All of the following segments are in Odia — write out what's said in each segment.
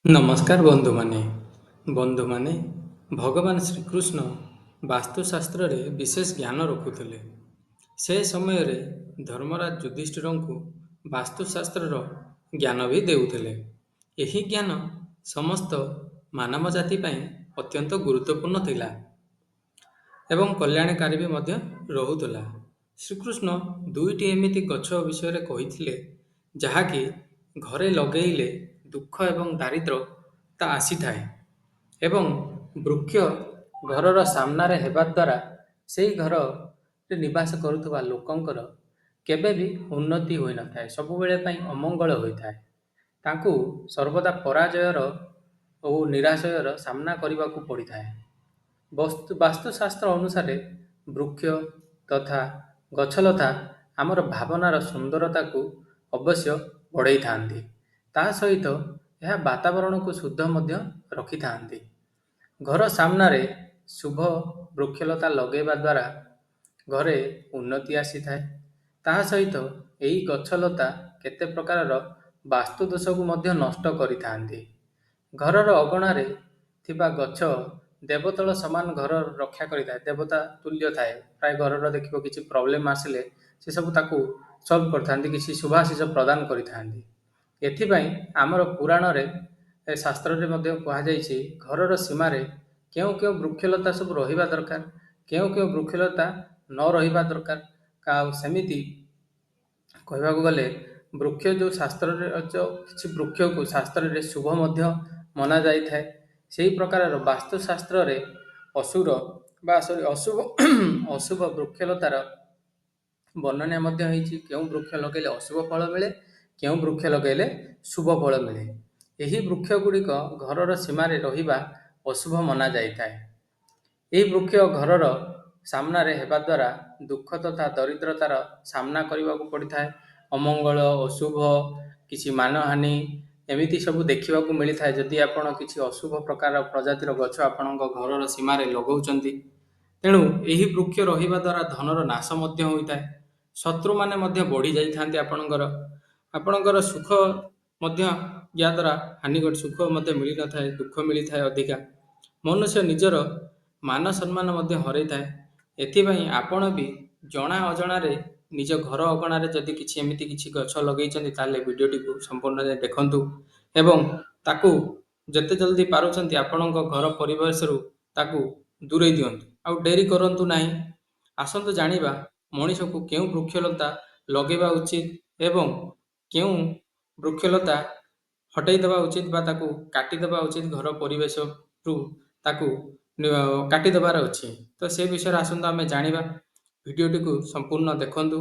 ନମସ୍କାର ବନ୍ଧୁମାନେ ଭଗବାନ ଶ୍ରୀକୃଷ୍ଣ ବାସ୍ତୁଶାସ୍ତ୍ରରେ ବିଶେଷ ଜ୍ଞାନ ରଖୁଥିଲେ। ସେ ସମୟରେ ଧର୍ମରାଜ ଯୁଧିଷ୍ଠିରଙ୍କୁ ବାସ୍ତୁଶାସ୍ତ୍ରର ଜ୍ଞାନ ବି ଦେଉଥିଲେ। ଏହି ଜ୍ଞାନ ସମସ୍ତ ମାନବ ଜାତି ପାଇଁ ଅତ୍ୟନ୍ତ ଗୁରୁତ୍ୱପୂର୍ଣ୍ଣ ଥିଲା ଏବଂ କଲ୍ୟାଣକାରୀ ବି ମଧ୍ୟ ରହୁଥିଲା। ଶ୍ରୀକୃଷ୍ଣ ଦୁଇଟି ଏମିତି ଗଛ ବିଷୟରେ କହିଥିଲେ ଯାହାକି ଘରେ ଲଗେଇଲେ ଦୁଃଖ ଏବଂ ଦାରିଦ୍ର୍ୟ ତା ଆସିଥାଏ ଏବଂ ବୃକ୍ଷ ଘରର ସାମ୍ନାରେ ହେବା ଦ୍ୱାରା ସେହି ଘରରେ ନିବାସ କରୁଥିବା ଲୋକଙ୍କର କେବେ ବି ଉନ୍ନତି ହୋଇନଥାଏ, ସବୁବେଳେ ପାଇଁ ଅମଙ୍ଗଳ ହୋଇଥାଏ। ତାଙ୍କୁ ସର୍ବଦା ପରାଜୟର ଓ ନିରାଶୟର ସାମ୍ନା କରିବାକୁ ପଡ଼ିଥାଏ। ବାସ୍ତୁଶାସ୍ତ୍ର ଅନୁସାରେ ବୃକ୍ଷ ତଥା ଗଛଲତା ଆମର ଭାବନାର ସୁନ୍ଦରତାକୁ ଅବଶ୍ୟ ବଢ଼େଇଥାନ୍ତି। ତା ସହିତ ଏହା ବାତାବରଣକୁ ଶୁଦ୍ଧ ମଧ୍ୟ ରଖିଥାନ୍ତି। ଘର ସାମ୍ନାରେ ଶୁଭ ବୃକ୍ଷଲତା ଲଗାଇବା ଦ୍ୱାରା ଘରେ ଉନ୍ନତି ଆସିଥାଏ। ତାହା ସହିତ ଏହି ଗଛଲତା କେତେ ପ୍ରକାରର ବାସ୍ତୁ ଦୋଷକୁ ମଧ୍ୟ ନଷ୍ଟ କରିଥାନ୍ତି। ଘରର ଅଗଣାରେ ଥିବା ଗଛ ଦେବତଳ ସମାନ ଘର ରକ୍ଷା କରିଥାଏ, ଦେବତା ତୁଲ୍ୟ ଥାଏ। ପ୍ରାୟ ଘରର ଦେଖିବ କିଛି ପ୍ରୋବ୍ଲେମ୍ ଆସିଲେ ସେସବୁ ତାକୁ ସଲ୍ଭ କରିଥାନ୍ତି, କିଛି ଶୁଭାଶିଷ ପ୍ରଦାନ କରିଥାନ୍ତି। ଏଥିପାଇଁ ଆମର ପୁରାଣରେ ଶାସ୍ତ୍ରରେ ମଧ୍ୟ କୁହାଯାଇଛି ଘରର ସୀମାରେ କେଉଁ କେଉଁ ବୃକ୍ଷଲତା ସବୁ ରହିବା ଦରକାର, କେଉଁ କେଉଁ ବୃକ୍ଷଲତା ନ ରହିବା ଦରକାର। ଆଉ ସେମିତି କହିବାକୁ ଗଲେ ବୃକ୍ଷ ଯେଉଁ ଶାସ୍ତ୍ରରେ କିଛି ବୃକ୍ଷକୁ ଶାସ୍ତ୍ରରେ ଶୁଭ ମଧ୍ୟ ମନା ଯାଇଥାଏ। ସେହି ପ୍ରକାରର ବାସ୍ତୁଶାସ୍ତ୍ରରେ ଅଶୁଭ ଅଶୁଭ ବୃକ୍ଷଲତାର ବର୍ଣ୍ଣନା ମଧ୍ୟ ହେଇଛି। କେଉଁ ବୃକ୍ଷ ଲଗାଇଲେ ଅଶୁଭ ଫଳ ମିଳେ, କେଉଁ ବୃକ୍ଷ ଲଗାଇଲେ ଶୁଭ ଫଳ ମିଳେ। ଏହି ବୃକ୍ଷ ଗୁଡ଼ିକ ଘରର ସୀମାରେ ରହିବା ଅଶୁଭ ମନା ଯାଇଥାଏ। ଏହି ବୃକ୍ଷ ଘରର ସାମ୍ନାରେ ହେବା ଦ୍ୱାରା ଦୁଃଖ ତଥା ଦରିଦ୍ରତାର ସାମ୍ନା କରିବାକୁ ପଡ଼ିଥାଏ। ଅମଙ୍ଗଳ, ଅଶୁଭ, କିଛି ମାନହାନି ଏମିତି ସବୁ ଦେଖିବାକୁ ମିଳିଥାଏ ଯଦି ଆପଣ କିଛି ଅଶୁଭ ପ୍ରକାର ପ୍ରଜାତିର ଗଛ ଆପଣଙ୍କ ଘରର ସୀମାରେ ଲଗାଉଛନ୍ତି। ତେଣୁ ଏହି ବୃକ୍ଷ ରହିବା ଦ୍ୱାରା ଧନର ନାଶ ମଧ୍ୟ ହୋଇଥାଏ। ଶତ୍ରୁମାନେ ମଧ୍ୟ ବଢ଼ି ଯାଇଥାନ୍ତି। ଆପଣଙ୍କର ସୁଖ ମଧ୍ୟ ଯାହାଦ୍ୱାରା ହାନି ଘଟେ, ସୁଖ ମଧ୍ୟ ମିଳିନଥାଏ, ଦୁଃଖ ମିଳିଥାଏ ଅଧିକା। ମନୁଷ୍ୟ ନିଜର ମାନ ସମ୍ମାନ ମଧ୍ୟ ହରାଇଥାଏ। ଏଥିପାଇଁ ଆପଣ ବି ଜଣା ଅଜଣାରେ ନିଜ ଘର ଅଗଣାରେ ଯଦି କିଛି ଏମିତି କିଛି ଗଛ ଲଗାଇଛନ୍ତି ତାହେଲେ ଭିଡ଼ିଓଟିକୁ ସମ୍ପୂର୍ଣ୍ଣ ଦେଖନ୍ତୁ ଏବଂ ତାକୁ ଯେତେ ଜଲ୍ଦି ପାରୁଛନ୍ତି ଆପଣଙ୍କ ଘର ପରିବେଶରୁ ତାକୁ ଦୂରେଇ ଦିଅନ୍ତୁ। ଆଉ ଡେରି କରନ୍ତୁ ନାହିଁ। ଆସନ୍ତୁ ଜାଣିବା ମଣିଷକୁ କେଉଁ ବୃକ୍ଷଲତା ଲଗାଇବା ଉଚିତ ଏବଂ କେଉଁ ବୃକ୍ଷଲତା ହଟାଇ ଦେବା ଉଚିତ ବା ତାକୁ କାଟିଦେବା ଉଚିତ। ଘର ପରିବେଶରୁ ତାକୁ କାଟିଦେବାର ଅଛି। ତ ସେ ବିଷୟରେ ଆସନ୍ତୁ ଆମେ ଜାଣିବା। ଭିଡ଼ିଓଟିକୁ ସମ୍ପୂର୍ଣ୍ଣ ଦେଖନ୍ତୁ,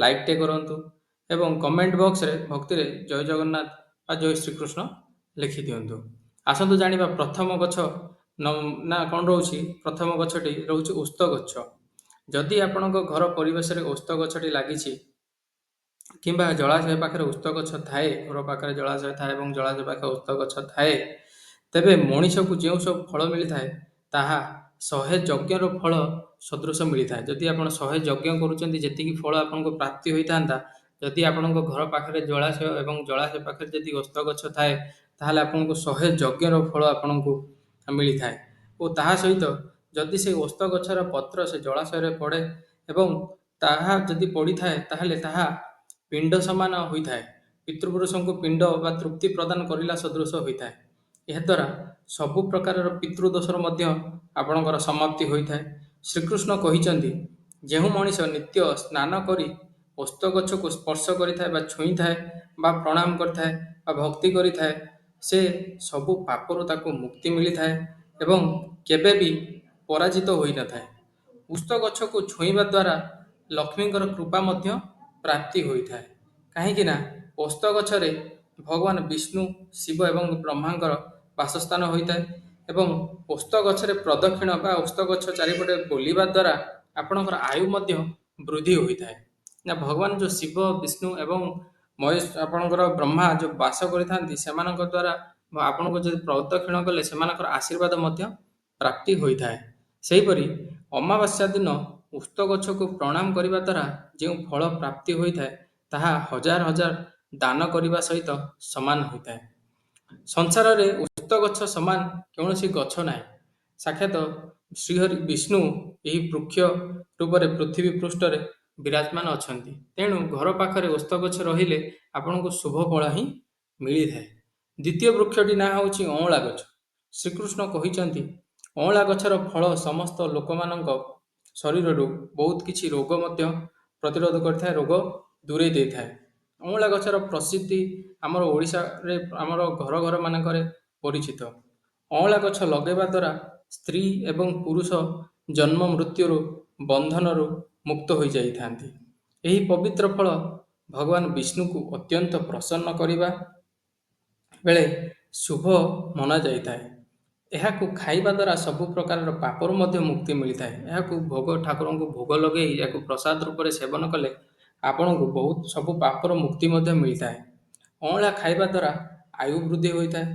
ଲାଇକ୍ଟେ କରନ୍ତୁ ଏବଂ କମେଣ୍ଟ ବକ୍ସରେ ଭକ୍ତିରେ ଜୟ ଜଗନ୍ନାଥ ବା ଜୟ ଶ୍ରୀକୃଷ୍ଣ ଲେଖିଦିଅନ୍ତୁ। ଆସନ୍ତୁ ଜାଣିବା ପ୍ରଥମ ଗଛ ନା କ'ଣ ରହୁଛି। ପ୍ରଥମ ଗଛଟି ରହୁଛି ଓସ୍ତ ଗଛ। ଯଦି ଆପଣଙ୍କ ଘର ପରିବେଶରେ ଓସ୍ତ ଗଛଟି ଲାଗିଛି କିମ୍ବା ଜଳାଶୟ ପାଖରେ ଓସ୍ତ ଗଛ ଥାଏ, ଘର ପାଖରେ ଜଳାଶୟ ଥାଏ ଏବଂ ଜଳାଶୟ ପାଖରେ ଓସ୍ତ ଗଛ ଥାଏ, ତେବେ ମଣିଷକୁ ଯେଉଁ ସବୁ ଫଳ ମିଳିଥାଏ ତାହା 100 ଯଜ୍ଞର ଫଳ ସଦୃଶ ମିଳିଥାଏ। ଯଦି ଆପଣ 100 ଯଜ୍ଞ କରୁଛନ୍ତି ଯେତିକି ଫଳ ଆପଣଙ୍କୁ ପ୍ରାପ୍ତି ହୋଇଥାନ୍ତା, ଯଦି ଆପଣଙ୍କ ଘର ପାଖରେ ଜଳାଶୟ ଏବଂ ଜଳାଶୟ ପାଖରେ ଯଦି ଓସ୍ତ ଗଛ ଥାଏ ତାହେଲେ ଆପଣଙ୍କୁ 100 ଯଜ୍ଞର ଫଳ ଆପଣଙ୍କୁ ମିଳିଥାଏ। ଓ ତାହା ସହିତ ଯଦି ସେ ଓସ୍ତ ଗଛର ପତ୍ର ସେ ଜଳାଶୟରେ ପଡ଼େ ଏବଂ ତାହା ଯଦି ପଡ଼ିଥାଏ ତାହେଲେ ତାହା ପିଣ୍ଡ ସମାନ ହୋଇଥାଏ। ପିତୃପୁରୁଷଙ୍କୁ ପିଣ୍ଡ ବା ତୃପ୍ତି ପ୍ରଦାନ କରିଲା ସଦୃଶ ହୋଇଥାଏ। ଏହାଦ୍ୱାରା ସବୁ ପ୍ରକାରର ପିତୃଦୋଷର ମଧ୍ୟ ଆପଣଙ୍କର ସମାପ୍ତି ହୋଇଥାଏ। ଶ୍ରୀକୃଷ୍ଣ କହିଛନ୍ତି ଯେଉଁ ମଣିଷ ନିତ୍ୟ ସ୍ନାନ କରି ଓସ୍ତ ଗଛକୁ ସ୍ପର୍ଶ କରିଥାଏ ବା ଛୁଇଁଥାଏ ବା ପ୍ରଣାମ କରିଥାଏ ବା ଭକ୍ତି କରିଥାଏ, ସେ ସବୁ ପାପରୁ ତାକୁ ମୁକ୍ତି ମିଳିଥାଏ ଏବଂ କେବେ ବି ପରାଜିତ ହୋଇନଥାଏ। ଓସ୍ତ ଗଛକୁ ଛୁଇଁବା ଦ୍ୱାରା ଲକ୍ଷ୍ମୀଙ୍କର କୃପା ମଧ୍ୟ ପ୍ରାପ୍ତି ହୋଇଥାଏ। କାହିଁକି ନା ଓସ୍ତ ଗଛରେ ଭଗବାନ ବିଷ୍ଣୁ, ଶିବ ଏବଂ ବ୍ରହ୍ମାଙ୍କର ବାସସ୍ଥାନ ହୋଇଥାଏ ଏବଂ ଓସ୍ତ ଗଛରେ ପ୍ରଦକ୍ଷିଣ ବା ଓସ୍ତ ଗଛ ଚାରିପଟେ ବୁଲିବା ଦ୍ୱାରା ଆପଣଙ୍କର ଆୟୁ ମଧ୍ୟ ବୃଦ୍ଧି ହୋଇଥାଏ। ନା ଭଗବାନ ଯେଉଁ ଶିବ, ବିଷ୍ଣୁ ଏବଂ ଆପଣଙ୍କର ବ୍ରହ୍ମା ଯେଉଁ ବାସ କରିଥାନ୍ତି ସେମାନଙ୍କ ଦ୍ୱାରା ଆପଣଙ୍କୁ ଯଦି ପ୍ରଦକ୍ଷିଣ କଲେ ସେମାନଙ୍କର ଆଶୀର୍ବାଦ ମଧ୍ୟ ପ୍ରାପ୍ତି ହୋଇଥାଏ। ସେହିପରି ଅମାବାସ୍ୟା ଦିନ ଓସ୍ତ ଗଛକୁ ପ୍ରଣାମ କରିବା ଦ୍ୱାରା ଯେଉଁ ଫଳ ପ୍ରାପ୍ତି ହୋଇଥାଏ ତାହା ହଜାର ହଜାର ଦାନ କରିବା ସହିତ ସମାନ ହୋଇଥାଏ। ସଂସାରରେ ଓସ୍ତ ଗଛ ସମାନ କୌଣସି ଗଛ ନାହିଁ। ସାକ୍ଷାତ ଶ୍ରୀହରି ବିଷ୍ଣୁ ଏହି ବୃକ୍ଷ ରୂପରେ ପୃଥିବୀ ପୃଷ୍ଠରେ ବିରାଜମାନ ଅଛନ୍ତି। ତେଣୁ ଘର ପାଖରେ ଓସ୍ତ ଗଛ ରହିଲେ ଆପଣଙ୍କୁ ଶୁଭ ଫଳ ହିଁ ମିଳିଥାଏ। ଦ୍ୱିତୀୟ ବୃକ୍ଷଟି ନାଁ ହେଉଛି ଅଁଳା ଗଛ। ଶ୍ରୀକୃଷ୍ଣ କହିଛନ୍ତି ଅଁଳା ଗଛର ଫଳ ସମସ୍ତ ଲୋକମାନଙ୍କ ଶରୀରରୁ ବହୁତ କିଛି ରୋଗ ମଧ୍ୟ ପ୍ରତିରୋଧ କରିଥାଏ, ରୋଗ ଦୂରେଇ ଦେଇଥାଏ। ଅଁଳା ଗଛର ପ୍ରସିଦ୍ଧି ଆମର ଓଡ଼ିଶାରେ ଆମର ଘର ଘର ମାନଙ୍କରେ ପରିଚିତ। ଅଁଳା ଗଛ ଲଗାଇବା ଦ୍ୱାରା ସ୍ତ୍ରୀ ଏବଂ ପୁରୁଷ ଜନ୍ମ ମୃତ୍ୟୁରୁ ବନ୍ଧନରୁ ମୁକ୍ତ ହୋଇଯାଇଥାନ୍ତି। ଏହି ପବିତ୍ର ଫଳ ଭଗବାନ ବିଷ୍ଣୁଙ୍କୁ ଅତ୍ୟନ୍ତ ପ୍ରସନ୍ନ କରିବା ବେଳେ ଶୁଭ ମନାଯାଇଥାଏ। ଏହାକୁ ଖାଇବା ଦ୍ୱାରା ସବୁ ପ୍ରକାରର ପାପରୁ ମଧ୍ୟ ମୁକ୍ତି ମିଳିଥାଏ। ଏହାକୁ ଠାକୁରଙ୍କୁ ଭୋଗ ଲଗାଇ ଏହାକୁ ପ୍ରସାଦ ରୂପରେ ସେବନ କଲେ ଆପଣଙ୍କୁ ବହୁତ ସବୁ ପାପର ମୁକ୍ତି ମଧ୍ୟ ମିଳିଥାଏ। ଅଁଳା ଖାଇବା ଦ୍ୱାରା ଆୟୁ ବୃଦ୍ଧି ହୋଇଥାଏ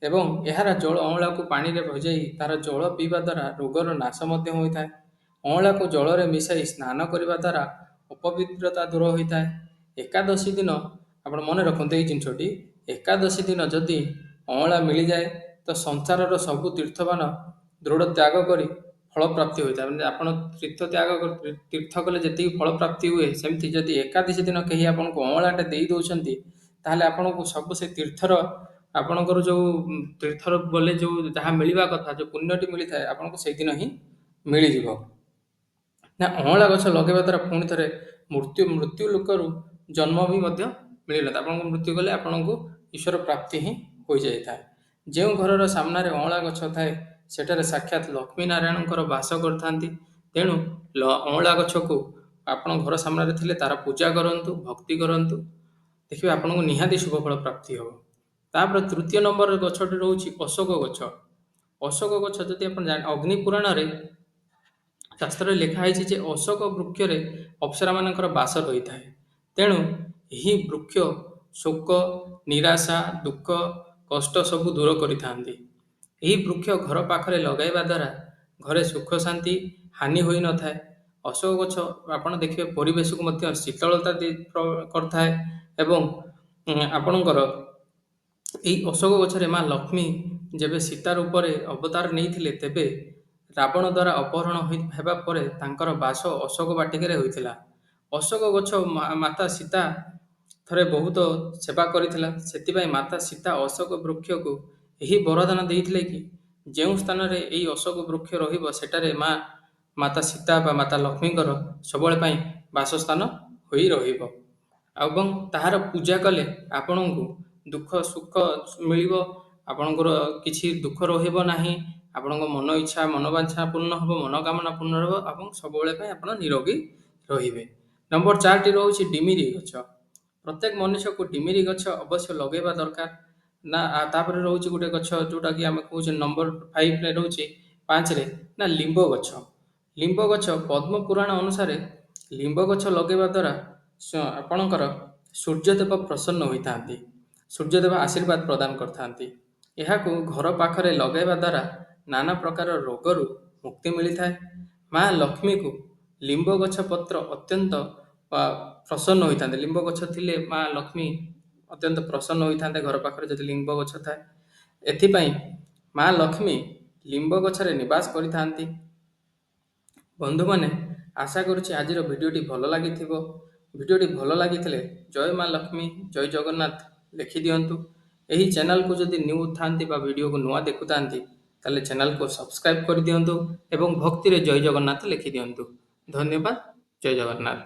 ଏବଂ ଏହାର ଜଳ ଅଁଳାକୁ ପାଣିରେ ଭଜାଇ ତାର ଜଳ ପିଇବା ଦ୍ୱାରା ରୋଗର ନାଶ ମଧ୍ୟ ହୋଇଥାଏ। ଅଁଳାକୁ ଜଳରେ ମିଶାଇ ସ୍ନାନ କରିବା ଦ୍ୱାରା ଅପବିତ୍ରତା ଦୂର ହୋଇଥାଏ। ଏକାଦଶୀ ଦିନ ଆପଣ ମନେ ରଖନ୍ତୁ ଏଇ ଜିନିଷଟି, ଏକାଦଶୀ ଦିନ ଯଦି ଅଁଳା ମିଳିଯାଏ ତ ସଂସାରର ସବୁ ତୀର୍ଥବାନ ଦୃଢ଼ ତ୍ୟାଗ କରି ଫଳ ପ୍ରାପ୍ତି ହୋଇଥାଏ। ମାନେ ଆପଣ ତୀର୍ଥ କଲେ ଯେତିକି ଫଳ ପ୍ରାପ୍ତି ହୁଏ, ସେମିତି ଯଦି ଏକାଦଶୀ ଦିନ କେହି ଆପଣଙ୍କୁ ଅଁଳାଟେ ଦେଇ ଦେଉଛନ୍ତି ତାହେଲେ ଆପଣଙ୍କୁ ସବୁ ସେ ତୀର୍ଥର ଆପଣଙ୍କର ଯେଉଁ ତୀର୍ଥର ଗଲେ ଯେଉଁ ଯାହା ମିଳିବା କଥା, ଯେଉଁ ପୁଣ୍ୟଟି ମିଳିଥାଏ ଆପଣଙ୍କୁ ସେଇଦିନ ହିଁ ମିଳିଯିବ। ନା ଅଁଳା ଗଛ ଲଗାଇବା ଦ୍ୱାରା ପୁଣି ଥରେ ମୃତ୍ୟୁ ଲୋକରୁ ଜନ୍ମ ବି ମଧ୍ୟ ମିଳିନଥାଏ। ଆପଣଙ୍କୁ ମୃତ୍ୟୁ କଲେ ଆପଣଙ୍କୁ ଈଶ୍ୱର ପ୍ରାପ୍ତି ହିଁ ହୋଇଯାଇଥାଏ। ଯେଉଁ ଘରର ସାମ୍ନାରେ ଅଁଳା ଗଛ ଥାଏ ସେଠାରେ ସାକ୍ଷାତ ଲକ୍ଷ୍ମୀ ନାରାୟଣଙ୍କର ବାସ କରିଥାନ୍ତି। ତେଣୁ ଅଁଳା ଗଛକୁ ଆପଣ ଘର ସାମ୍ନାରେ ଥିଲେ ତାର ପୂଜା କରନ୍ତୁ, ଭକ୍ତି କରନ୍ତୁ, ଦେଖିବେ ଆପଣଙ୍କୁ ନିହାତି ଶୁଭ ଫଳ ପ୍ରାପ୍ତି ହେବ। ତାପରେ ତୃତୀୟ ନମ୍ବର ଗଛଟି ରହୁଛି ଅଶୋକ ଗଛ। ଅଶୋକ ଗଛ ଯଦି ଆପଣ ଅଗ୍ନି ପୁରାଣରେ ଶାସ୍ତ୍ରରେ ଲେଖା ହେଇଛି ଯେ ଅଶୋକ ବୃକ୍ଷରେ ଅପ୍ସରାମାନଙ୍କର ବାସ ରହିଥାଏ। ତେଣୁ ଏହି ବୃକ୍ଷ ଶୋକ, ନିରାଶା, ଦୁଃଖ, କଷ୍ଟ ସବୁ ଦୂର କରିଥାନ୍ତି। ଏହି ବୃକ୍ଷ ଘର ପାଖରେ ଲଗାଇବା ଦ୍ୱାରା ଘରେ ସୁଖ ଶାନ୍ତି ହାନି ହୋଇନଥାଏ। ଅଶୋକ ଗଛ ଆପଣ ଦେଖିବେ ପରିବେଶକୁ ମଧ୍ୟ ଶୀତଳତା କରିଥାଏ ଏବଂ ଆପଣଙ୍କର ଏହି ଅଶୋକ ଗଛରେ ମା ଲକ୍ଷ୍ମୀ ଯେବେ ସୀତା ରୂପରେ ଅବତାର ନେଇଥିଲେ ତେବେ ରାବଣ ଦ୍ୱାରା ଅପହରଣ ହେବା ପରେ ତାଙ୍କର ବାସ ଅଶୋକ ବାଟିକାରେ ହୋଇଥିଲା। ଅଶୋକ ଗଛ ମାତା ସୀତା ଥରେ ବହୁତ ସେବା କରିଥିଲା। ସେଥିପାଇଁ ମାତା ସୀତା ଅଶୋକ ବୃକ୍ଷକୁ ଏହି ବରଦାନ ଦେଇଥିଲେ କି ଯେଉଁ ସ୍ଥାନରେ ଏହି ଅଶୋକ ବୃକ୍ଷ ରହିବ ସେଠାରେ ମାତା ସୀତା ବା ମାତା ଲକ୍ଷ୍ମୀଙ୍କର ସବୁବେଳେ ପାଇଁ ବାସସ୍ଥାନ ହୋଇ ରହିବ ଏବଂ ତାହାର ପୂଜା କଲେ ଆପଣଙ୍କୁ ଦୁଃଖ ସୁଖ ମିଳିବ, ଆପଣଙ୍କର କିଛି ଦୁଃଖ ରହିବ ନାହିଁ, ଆପଣଙ୍କ ମନ ଇଚ୍ଛା ମନୋବାଞ୍ଛା ପୂର୍ଣ୍ଣ ହେବ, ମନୋକାମନା ପୂର୍ଣ୍ଣ ହେବ ଏବଂ ସବୁବେଳେ ପାଇଁ ଆପଣ ନିରୋଗୀ ରହିବେ। ନମ୍ବର 4ଟି ରହୁଛି ଡିମିରି ଗଛ। ପ୍ରତ୍ୟେକ ମନୁଷ୍ୟକୁ ଡିମିରି ଗଛ ଅବଶ୍ୟ ଲଗାଇବା ଦରକାର। ନା ତାପରେ ରହୁଛି ଗୋଟେ ଗଛ ଯେଉଁଟାକି ଆମେ କହୁଛେ ନମ୍ବର 5ରେ ରହୁଛି 5ରେ ନା ଲିମ୍ବ ଗଛ। ଲିମ୍ବ ଗଛ ପଦ୍ମ ପୁରାଣ ଅନୁସାରେ ଲିମ୍ବ ଗଛ ଲଗାଇବା ଦ୍ୱାରା ଆପଣଙ୍କର ସୂର୍ଯ୍ୟଦେବ ପ୍ରସନ୍ନ ହୋଇଥାନ୍ତି, ସୂର୍ଯ୍ୟଦେବ ଆଶୀର୍ବାଦ ପ୍ରଦାନ କରିଥାନ୍ତି। ଏହାକୁ ଘର ପାଖରେ ଲଗାଇବା ଦ୍ୱାରା ନାନା ପ୍ରକାର ରୋଗରୁ ମୁକ୍ତି ମିଳିଥାଏ। ମା ଲକ୍ଷ୍ମୀକୁ ଲିମ୍ବ ଗଛ ପତ୍ର ଅତ୍ୟନ୍ତ ପ୍ରସନ୍ନ ହୋଇଥାନ୍ତି। ଲିମ୍ବ ଗଛ ଥିଲେ ମା ଲକ୍ଷ୍ମୀ ଅତ୍ୟନ୍ତ ପ୍ରସନ୍ନ ହୋଇଥାନ୍ତେ ଘର ପାଖରେ ଯଦି ଲିମ୍ବ ଗଛ ଥାଏ। ଏଥିପାଇଁ ମା ଲକ୍ଷ୍ମୀ ଲିମ୍ବ ଗଛରେ ନିବାସ କରିଥାନ୍ତି। ବନ୍ଧୁମାନେ, ଆଶା କରୁଛି ଆଜିର ଭିଡ଼ିଓଟି ଭଲ ଲାଗିଥିବ। ଭିଡ଼ିଓଟି ଭଲ ଲାଗିଥିଲେ ଜୟ ମା ଲକ୍ଷ୍ମୀ, ଜୟ ଜଗନ୍ନାଥ ଲେଖିଦିଅନ୍ତୁ। ଏହି ଚ୍ୟାନେଲକୁ ଯଦି ନ୍ୟୁ ଥାନ୍ତି ବା ଭିଡ଼ିଓକୁ ନୂଆ ଦେଖୁଥାନ୍ତି ତାହେଲେ ଚ୍ୟାନେଲକୁ ସବସ୍କ୍ରାଇବ୍ କରିଦିଅନ୍ତୁ ଏବଂ ଭକ୍ତିରେ ଜୟ ଜଗନ୍ନାଥ ଲେଖିଦିଅନ୍ତୁ। ଧନ୍ୟବାଦ। ଜୟ ଜଗନ୍ନାଥ।